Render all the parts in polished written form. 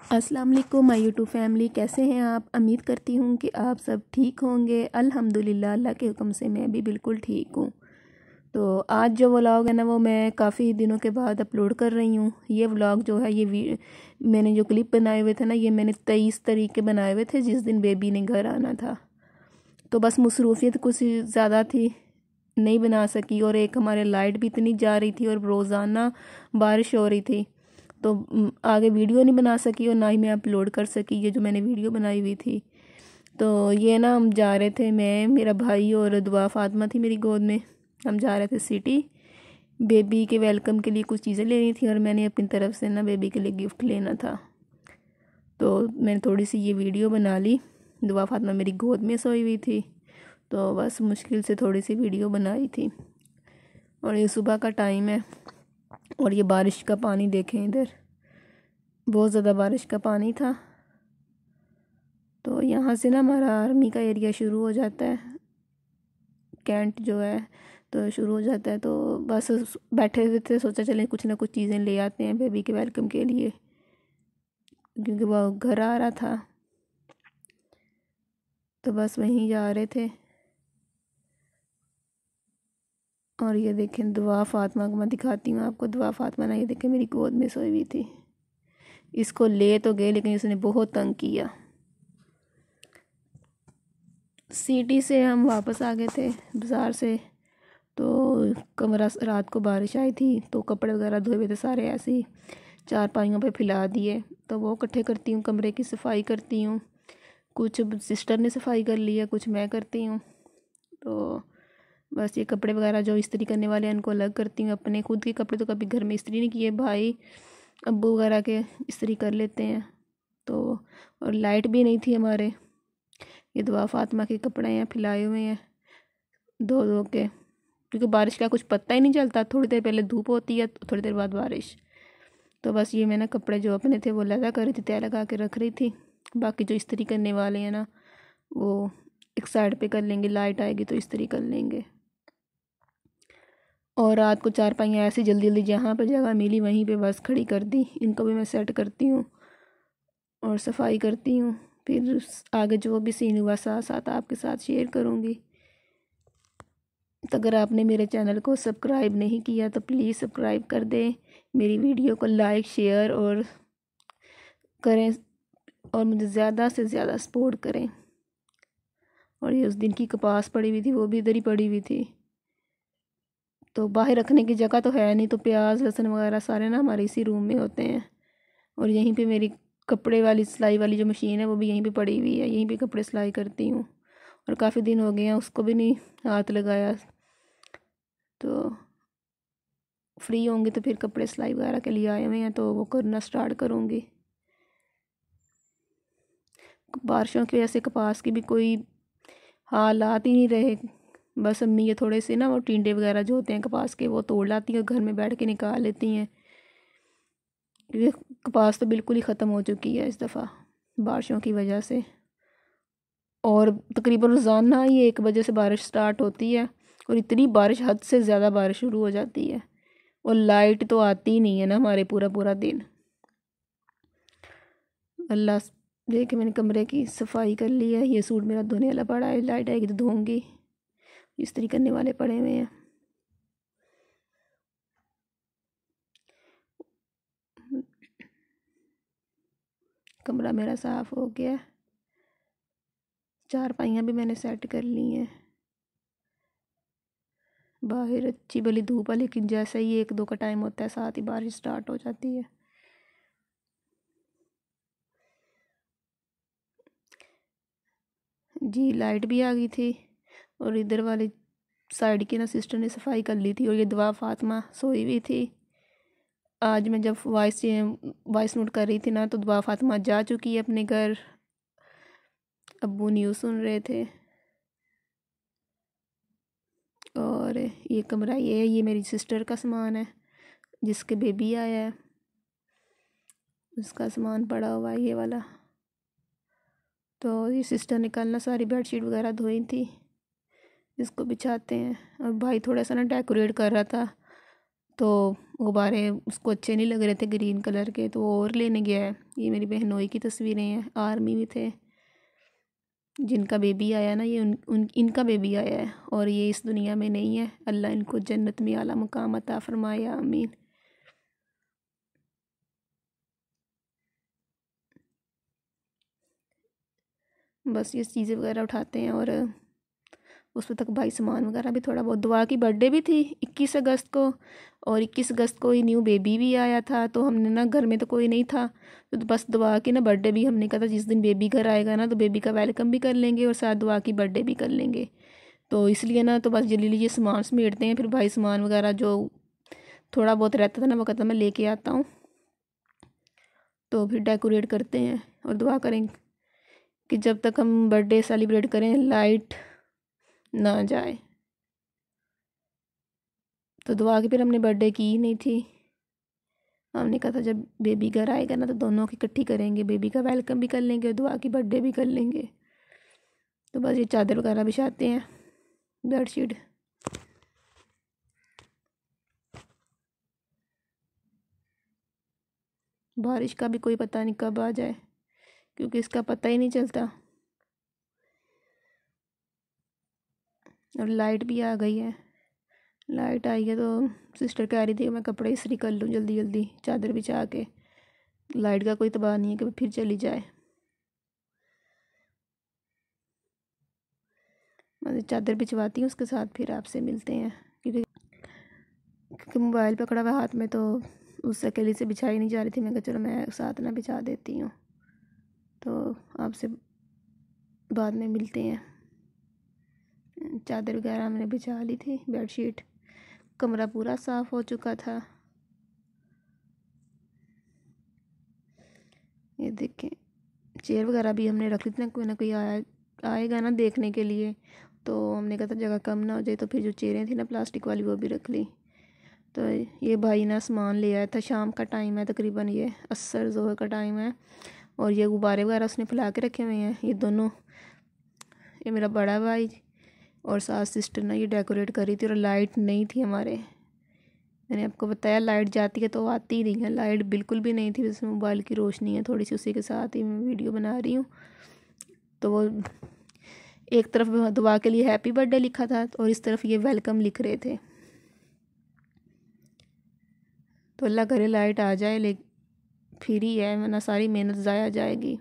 अस्सलाम वालेकुम my YouTube family, कैसे हैं आप। उम्मीद करती हूँ कि आप सब ठीक होंगे। अल्हम्दुलिल्लाह, अल्लाह के हुक्म से मैं भी बिल्कुल ठीक हूँ। तो आज जो व्लॉग है ना, वो मैं काफ़ी दिनों के बाद अपलोड कर रही हूँ। ये व्लॉग जो है, मैंने जो क्लिप बनाए हुए थे ना, ये मैंने 23 तारीख के बनाए हुए थे, जिस दिन बेबी ने घर आना था। तो बस मसरूफियत कुछ ज़्यादा थी, नहीं बना सकी। और एक हमारे लाइट भी इतनी जा रही थी और रोज़ाना बारिश हो रही थी, तो आगे वीडियो नहीं बना सकी और ना ही मैं अपलोड कर सकी ये जो मैंने वीडियो बनाई हुई थी। तो ये ना, हम जा रहे थे, मैं, मेरा भाई और दुआ फातिमा थी मेरी गोद में। हम जा रहे थे सिटी, बेबी के वेलकम के लिए कुछ चीज़ें लेनी थी और मैंने अपनी तरफ से ना बेबी के लिए गिफ्ट लेना था। तो मैंने थोड़ी सी ये वीडियो बना ली। दुआ फातिमा मेरी गोद में सोई हुई थी, तो बस मुश्किल से थोड़ी सी वीडियो बनाई थी। और ये सुबह का टाइम है और ये बारिश का पानी देखें, इधर बहुत ज़्यादा बारिश का पानी था। तो यहाँ से ना हमारा आर्मी का एरिया शुरू हो जाता है, कैंट जो है, तो शुरू हो जाता है। तो बस बैठे हुए थे, सोचा चलें कुछ ना कुछ चीज़ें ले आते हैं बेबी के वेलकम के लिए, क्योंकि वो घर आ रहा था। तो बस वहीं जा रहे थे। और ये देखें दुआ फातिमा को मैं दिखाती हूँ आपको। दुआ फातिमा ना, ये देखें, मेरी गोद में सोई हुई थी। इसको ले तो गए, लेकिन इसने बहुत तंग किया। सिटी से हम वापस आ गए थे बाज़ार से। तो कमरा, रात को बारिश आई थी तो कपड़े वगैरह धोए हुए थे सारे, ऐसे ही चारपाइयों पे फैला दिए। तो वो इकट्ठे करती हूँ, कमरे की सफाई करती हूँ। कुछ सिस्टर ने सफाई कर ली है, कुछ मैं करती हूँ। तो बस ये कपड़े वगैरह जो इस्त्री करने वाले हैं उनको अलग करती हूँ। अपने खुद के कपड़े तो कभी घर में इस्त्री नहीं किए, भाई अब्बू वगैरह के इस्त्री कर लेते हैं। तो और लाइट भी नहीं थी हमारे। ये दुआ फातिमा के कपड़े हैं, फैलाए हुए हैं धो धो के, क्योंकि बारिश का कुछ पता ही नहीं चलता। थोड़ी देर पहले धूप होती है, थोड़ी देर बाद बारिश। तो बस ये मैं ना कपड़े जो अपने थे वो लगा कर रही थी, तय लगा के रख रही थी। बाकी जो इस्त्री करने वाले हैं ना, वो एक साइड पे कर लेंगे, लाइट आएगी तो इस्त्री कर लेंगे। और रात को चारपाइयाँ ऐसी जल्दी जल्दी जहाँ पे जगह मिली वहीं पे बस खड़ी कर दी। इनको भी मैं सेट करती हूँ और सफाई करती हूँ। फिर आगे जो भी सीन हुआ साथ साथ आपके साथ शेयर करूँगी। तो अगर आपने मेरे चैनल को सब्सक्राइब नहीं किया तो प्लीज़ सब्सक्राइब कर दें, मेरी वीडियो को लाइक शेयर और करें, और मुझे ज़्यादा से ज़्यादा सपोर्ट करें। और ये उस दिन की कपास पड़ी हुई थी, वो भी इधर ही पड़ी हुई थी। तो बाहर रखने की जगह तो है नहीं, तो प्याज लहसुन वगैरह सारे ना हमारे इसी रूम में होते हैं। और यहीं पे मेरी कपड़े वाली सिलाई वाली जो मशीन है वो भी यहीं पे पड़ी हुई है, यहीं पे कपड़े सिलाई करती हूँ। और काफ़ी दिन हो गए हैं उसको भी नहीं हाथ लगाया। तो फ्री होंगी तो फिर कपड़े सिलाई वगैरह के लिए आए हुए हैं, तो वो करना स्टार्ट करूँगी। बारिशों की वजह से कपास की भी कोई हालात ही नहीं रहे। बस अम्मी ये थोड़े से ना वो टिंडे वगैरह जो होते हैं कपास के, वो तोड़ लाती हैं, घर में बैठ के निकाल लेती हैं। ये कपास तो बिल्कुल ही ख़त्म हो चुकी है इस दफ़ा बारिशों की वजह से। और तकरीबन रोज़ाना ही 1 बजे से बारिश स्टार्ट होती है, और इतनी बारिश, हद से ज़्यादा बारिश शुरू हो जाती है। और लाइट तो आती ही नहीं है ना हमारे पूरा पूरा दिन। अल्लाह, देख मैंने कमरे की सफाई कर ली है। ये सूट मेरा धोने वाला पड़ा है, लाइट आएगी तो धोऊंगी। इस्त्री करने वाले पड़े हुए हैं। कमरा मेरा साफ़ हो गया। चारपाइयाँ भी मैंने सेट कर ली हैं। बाहर अच्छी भली धूप है, लेकिन जैसे ही 1-2 का टाइम होता है साथ ही बारिश स्टार्ट हो जाती है। जी लाइट भी आ गई थी। और इधर वाली साइड की ना सिस्टर ने सफाई कर ली थी, और ये दुआ फातिमा सोई हुई थी। आज मैं जब वॉइस नोट कर रही थी ना, तो दुआ फातिमा जा चुकी है अपने घर। अब्बू न्यूज़ सुन रहे थे। और ये कमरा ये है, ये मेरी सिस्टर का सामान है, जिसके बेबी आया है उसका सामान पड़ा हुआ है ये वाला। तो ये सिस्टर ने कल ना सारी बेडशीट वगैरह धोई थी, इसको बिछाते हैं। और भाई थोड़ा सा ना डेकोरेट कर रहा था, तो गुब्बारे उसको अच्छे नहीं लग रहे थे ग्रीन कलर के, तो वो और लेने गया है। ये मेरी बहनोई की तस्वीरें हैं, आर्मी में थे, जिनका बेबी आया ना, ये इनका बेबी आया है और ये इस दुनिया में नहीं है। अल्लाह इनको जन्नत में आला मुकाम अता फरमाए, आमीन। बस ये चीज़ें वगैरह उठाते हैं और उस तक भाई सामान वगैरह भी थोड़ा बहुत। दुआ की बर्थडे भी थी 21 अगस्त को, और 21 अगस्त को ही न्यू बेबी भी आया था, तो हमने ना घर में तो कोई नहीं था, तो बस दुआ की ना बर्थडे भी हमने कहा था जिस दिन बेबी घर आएगा ना तो बेबी का वेलकम भी कर लेंगे और साथ दुआ की बर्थडे भी कर लेंगे। तो इसलिए ना तो बस जल्दी ये सामान समेटते हैं, फिर भाई सामान वगैरह जो थोड़ा बहुत रहता था ना वो कहता मैं लेके आता हूँ, तो फिर डेकोरेट करते हैं और दुआ करें कि जब तक हम बर्थडे सेलिब्रेट करें लाइट ना जाए। तो दुआ की फिर हमने बर्थडे की ही नहीं थी, हमने कहा था जब बेबी घर आएगा ना तो दोनों की इकट्ठी करेंगे, बेबी का वेलकम भी कर लेंगे और दुआ की बर्थडे भी कर लेंगे। तो बस ये चादर वगैरह बिछाते हैं, बेडशीट। बारिश का भी कोई पता नहीं कब आ जाए, क्योंकि इसका पता ही नहीं चलता। और लाइट भी आ गई है, लाइट आई है तो सिस्टर कह रही थी मैं कपड़े इस्त्री कर लूँ जल्दी जल्दी चादर बिछा के। लाइट का कोई तबाह नहीं है कि फिर चली जाए। मैं चादर बिछवाती हूँ उसके साथ, फिर आपसे मिलते हैं, क्योंकि मोबाइल पकड़ा हुआ हाथ में तो उससे अकेले से बिछाई नहीं जा रही थी। मैं कहा चलो मैं साथ ना बिछा देती हूँ, तो आपसे बाद में मिलते हैं। चादर वगैरह हमने बिछा ली थी, बेडशीट, कमरा पूरा साफ़ हो चुका था। ये देखें चेयर वगैरह भी हमने रख ली थी ना कोई आएगा ना देखने के लिए, तो हमने कहा था जगह कम ना हो जाए, तो फिर जो चेयरें थी ना प्लास्टिक वाली वो भी रख ली। तो ये भाई ना सामान ले आया था, शाम का टाइम है तकरीबन, ये असर जोहर का टाइम है, और ये गुब्बारे वगैरह उसने फैला के रखे हुए हैं। ये दोनों, ये मेरा बड़ा भाई और सास सिस्टर ना ये डेकोरेट करी थी, और लाइट नहीं थी हमारे। मैंने आपको बताया लाइट जाती है तो आती ही नहीं है, लाइट बिल्कुल भी नहीं थी, जिसमें मोबाइल की रोशनी है थोड़ी सी, उसी के साथ ही मैं वीडियो बना रही हूँ। तो वो एक तरफ दुआ के लिए हैप्पी बर्थडे लिखा था और इस तरफ ये वेलकम लिख रहे थे। तो अल्लाह करे लाइट आ जाए, ले फिर ही है, वरना सारी मेहनत ज़ाया जाएगी।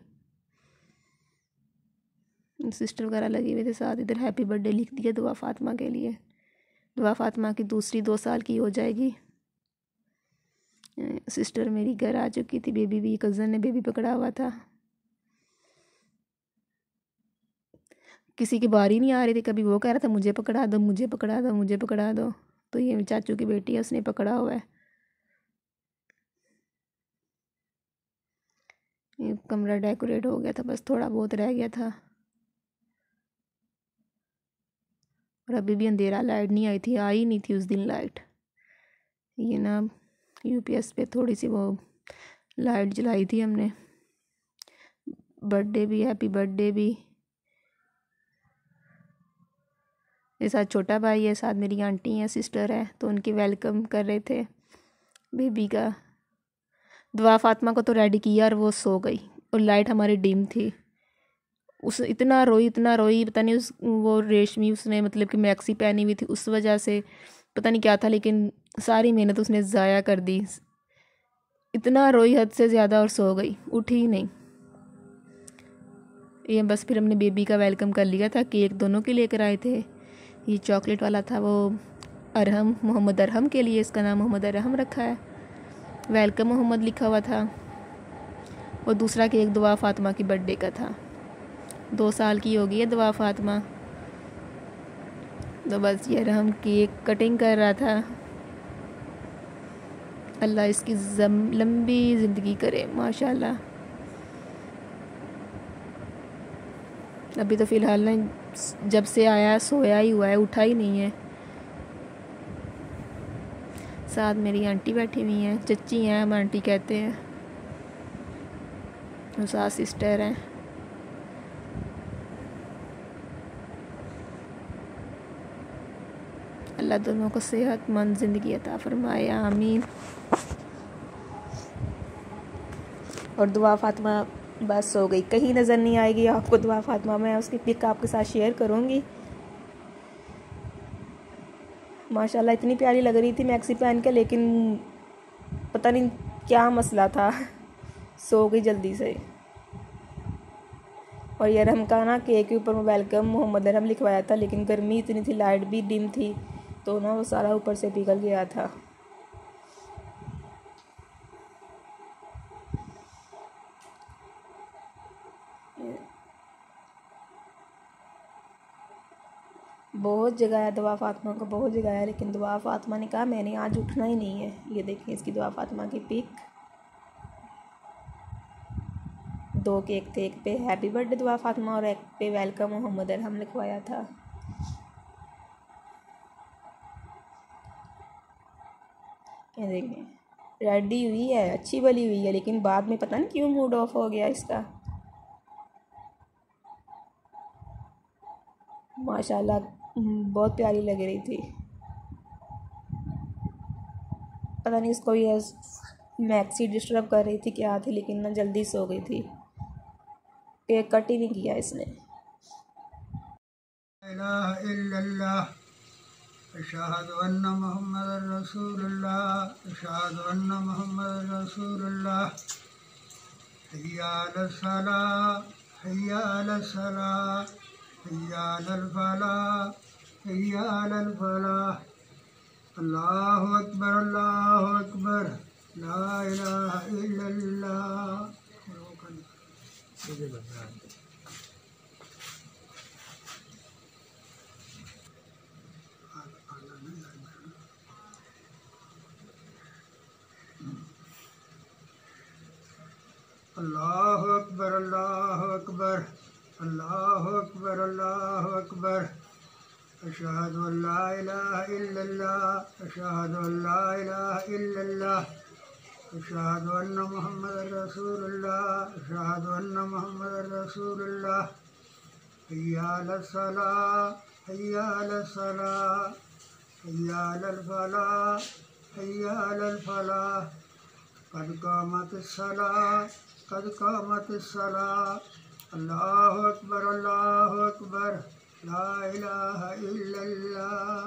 सिस्टर वगैरह लगी हुए थे साथ, इधर हैप्पी बर्थडे लिख दिया दुआ फातिमा के लिए। दुआ फातिमा की दूसरी 2 साल की हो जाएगी। सिस्टर मेरी घर आ चुकी थी, बेबी भी, कज़न ने बेबी पकड़ा हुआ था। किसी की बारी नहीं आ रही थी, कभी वो कह रहा था मुझे पकड़ा दो मुझे पकड़ा दो मुझे पकड़ा दो, तो ये चाचू की बेटी है उसने पकड़ा हुआ है। ये कमरा डेकोरेट हो गया था, बस थोड़ा बहुत रह गया था, और अभी भी अंधेरा, लाइट नहीं आई थी, आई नहीं थी उस दिन लाइट। ये ना यूपीएस पे थोड़ी सी वो लाइट जलाई थी हमने। बर्थडे भी, हैप्पी बर्थडे भी। मेरे साथ छोटा भाई है, साथ मेरी आंटी है, सिस्टर है, तो उनकी वेलकम कर रहे थे बेबी का। दुआ फातिमा को तो रेडी किया और वो सो गई, और लाइट हमारी डिम थी। उस इतना रोई, पता नहीं उस वो रेशमी उसने मतलब कि मैक्सी पहनी हुई थी, उस वजह से पता नहीं क्या था, लेकिन सारी मेहनत उसने ज़ाया कर दी। इतना रोई हद से ज़्यादा और सो गई, उठी ही नहीं। ये बस फिर हमने बेबी का वेलकम कर लिया था। केक दोनों के लेकर आए थे। ये चॉकलेट वाला था वो अरहम, मोहम्मद अरहम के लिए, इसका नाम मोहम्मद अरहम रखा है। वेलकम मोहम्मद लिखा हुआ था। और दूसरा केक दुआ फातिमा की बर्थडे का था, 2 साल की हो गई है दुआ फातिमा। तो बस ये अरहम केक कटिंग कर रहा था। अल्लाह इसकी लंबी ज़िंदगी करे माशाल्लाह। अभी तो फ़िलहाल ना जब से आया सोया ही हुआ है, उठा ही नहीं है। साथ मेरी आंटी बैठी हुई हैं, चच्ची हैं हम आंटी कहते हैं, और साथ सिस्टर हैं। अल्लाह दोनों को सेहतमंद ज़िंदगी अता फरमाए, आमीन। और दुआ फातिमा बस हो गई, कहीं नज़र नहीं आएगी आपको दुआ फातिमा, मैं उसकी पिक आपके साथ शेयर करूँगी। माशाल्लाह इतनी प्यारी लग रही थी मैक्सी पहन के, लेकिन पता नहीं क्या मसला था, सो गई जल्दी से। और यार हम का ना केक के ऊपर वेलकम मोहम्मद अरहम लिखवाया था, लेकिन गर्मी इतनी थी, लाइट भी डिम थी, तो ना वो सारा ऊपर से पिघल गया था। बहुत जगह है दुआ फातिमा को, बहुत जगह है, लेकिन दुआ फातिमा ने कहा मैंने आज उठना ही नहीं है। ये देखें इसकी दुआ फातिमा की पिक, 2 केक थे, एक पे हैप्पी बर्थडे दुआ फातिमा और एक पे वेलकम मोहम्मद अरहम लिखवाया था। ये देखें रेडी हुई है, अच्छी बनी हुई है, लेकिन बाद में पता नहीं क्यों मूड ऑफ हो गया इसका। माशाल्लाह बहुत प्यारी लग रही थी, पता नहीं इसको ये मैक्सी डिस्टर्ब कर रही थी क्या थी, लेकिन ना जल्दी सो गई थी, केक कट ही नहीं किया इसने। अशहदु अन्ना मुहम्मदर रसूलुल्लाह, अशहदु अन्ना मुहम्मदर रसूलुल्लाह, हय्या अलस सलाह, हय्या अलस सलाह, हय्या अलल फलाह, हय्या अलल फलाह। अल्लाहु अकबर, ला इलाहा इल्लल्लाह। अल्लाहु अकबर, अल्लाहु अकबर, अल्लाहु अकबर, अल्लाहु अकबर। अशहदु अल्ला इलाहा इल्लल्लाह, अशहदु अल्ला इलाहा इल्लल्लाह, अशहदु अन्ना मुहम्मदर रसूलुल्लाह, अशहदु अन्ना मुहम्मदर रसूलुल्लाह। हय्या अलस सलाह, हय्या अलस सलाह, हय्या अलल फलाह, हय्या अलल फलाह। कद कामतिस सलाह, कद कामतिस सलाह। अल्लाहु अकबर, ला इलाहा इल्लल्लाह।